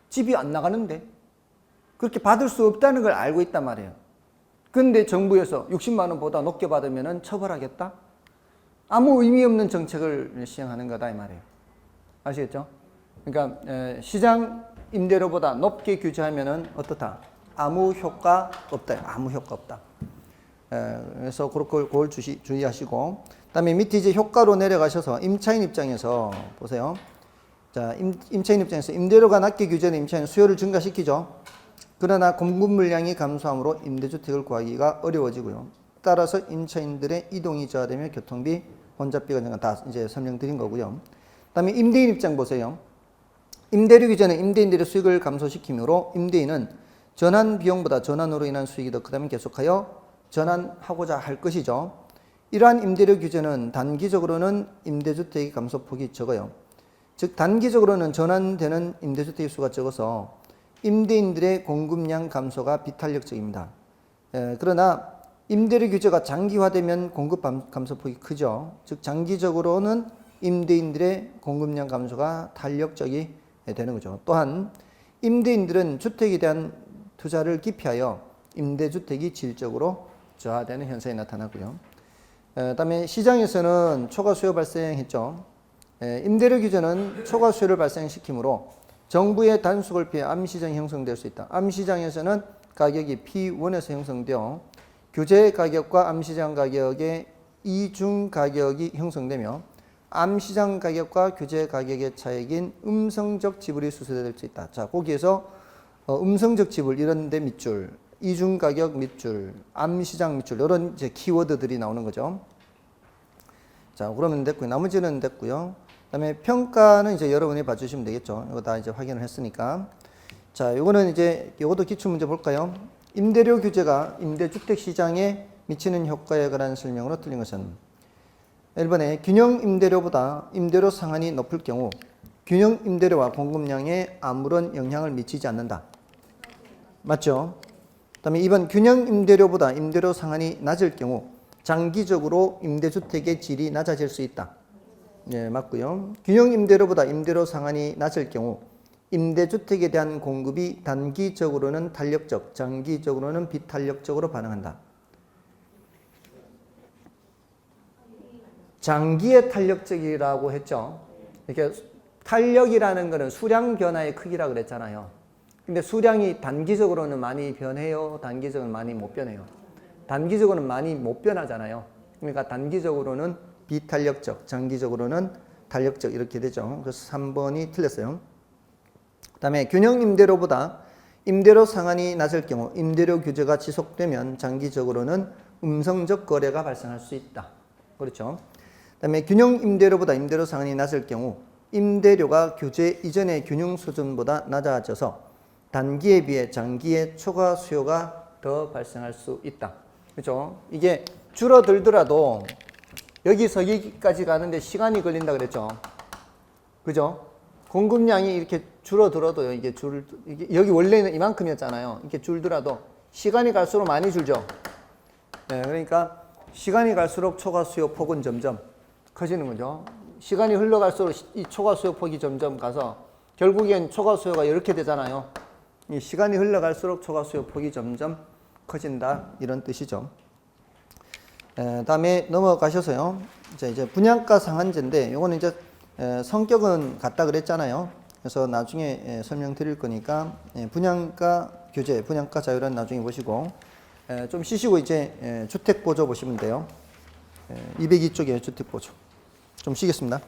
집이 안 나가는데 그렇게 받을 수 없다는 걸 알고 있단 말이에요. 근데 정부에서 60만 원보다 높게 받으면은 처벌하겠다? 아무 의미 없는 정책을 시행하는 거다 이 말이에요. 아시겠죠? 그러니까 시장 임대료보다 높게 규제하면은 어떻다? 아무 효과 없다. 아무 효과 없다. 그래서 그걸 주의하시고, 그다음에 밑에 이제 효과로 내려가셔서 임차인 입장에서 보세요. 자, 임차인 입장에서 임대료가 낮게 규제된 임차인은 수요를 증가시키죠. 그러나 공급 물량이 감소함으로 임대주택을 구하기가 어려워지고요. 따라서 임차인들의 이동이 저하되며 교통비, 혼잡비가 증가 다 이제 설명드린 거고요. 그다음에 임대인 입장 보세요. 임대료 규제는 임대인들의 수익을 감소시키므로 임대인은 전환 비용보다 전환으로 인한 수익이 더 크다면 계속하여 전환하고자 할 것이죠. 이러한 임대료 규제는 단기적으로는 임대주택의 감소폭이 적어요. 즉 단기적으로는 전환되는 임대주택의 수가 적어서 임대인들의 공급량 감소가 비탄력적입니다. 그러나 임대료 규제가 장기화되면 공급 감소폭이 크죠. 즉 장기적으로는 임대인들의 공급량 감소가 탄력적이 되는 거죠. 또한 임대인들은 주택에 대한 투자를 기피하여 임대주택이 질적으로 저하되는 현상이 나타나고요. 그다음에 시장에서는 초과 수요 발생했죠. 임대료 규제는 초과 수요를 발생시키므로 정부의 단속을 피해 암시장이 형성될 수 있다. 암시장에서는 가격이 P1에서 형성되어 규제 가격과 암시장 가격의 이중 가격이 형성되며 암시장 가격과 규제 가격의 차익인 음성적 지불이 수수될 수 있다. 자, 거기에서 음성적 지불 이런 데 밑줄, 이중 가격 밑줄, 암시장 밑줄 이런 이제 키워드들이 나오는 거죠. 자, 그러면 됐고요. 나머지는 됐고요. 그다음에 평가는 이제 여러분이 봐주시면 되겠죠. 이거 다 이제 확인을 했으니까. 자, 이거는 이제 이것도 기출 문제 볼까요? 임대료 규제가 임대주택 시장에 미치는 효과에 관한 설명으로 틀린 것은 1번에 균형 임대료보다 임대료 상한이 높을 경우 균형 임대료와 공급량에 아무런 영향을 미치지 않는다. 맞죠? 그다음에 2번 균형 임대료보다 임대료 상한이 낮을 경우 장기적으로 임대주택의 질이 낮아질 수 있다. 네, 맞고요. 균형 임대료보다 임대료 상한이 낮을 경우 임대주택에 대한 공급이 단기적으로는 탄력적, 장기적으로는 비탄력적으로 반응한다. 장기에 탄력적이라고 했죠. 이렇게 탄력이라는 것은 수량 변화의 크기라 그랬잖아요. 근데 수량이 단기적으로는 많이 변해요? 단기적으로는 많이 못 변해요? 단기적으로는 많이 못 변하잖아요. 그러니까 단기적으로는 비탄력적, 장기적으로는 탄력적 이렇게 되죠. 그래서 3번이 틀렸어요. 그 다음에 균형 임대료보다 임대료 상한이 낮을 경우 임대료 규제가 지속되면 장기적으로는 음성적 거래가 발생할 수 있다. 그렇죠. 그 다음에 균형 임대료보다 임대료 상한이 낮을 경우 임대료가 규제 이전의 균형 수준보다 낮아져서 단기에 비해 장기에 초과 수요가 더 발생할 수 있다. 그렇죠. 이게 줄어들더라도 여기서 여기까지 가는데 시간이 걸린다 그랬죠. 그죠? 공급량이 이렇게 줄어들어도 이게 여기 원래는 이만큼이었잖아요. 이렇게 줄더라도 시간이 갈수록 많이 줄죠. 네, 그러니까 시간이 갈수록 초과 수요 폭은 점점 커지는 거죠. 시간이 흘러갈수록 이 초과 수요 폭이 점점 가서 결국엔 초과 수요가 이렇게 되잖아요. 이 시간이 흘러갈수록 초과 수요 폭이 점점 커진다 이런 뜻이죠. 다음에 넘어가셔서요. 이제 분양가 상한제인데 이거는 이제 성격은 같다 그랬잖아요. 그래서 나중에 설명드릴 거니까 분양가 규제, 분양가 자율은 나중에 보시고 좀 쉬시고 이제 주택보조 보시면 돼요. 202쪽에 주택보조. 좀 쉬겠습니다.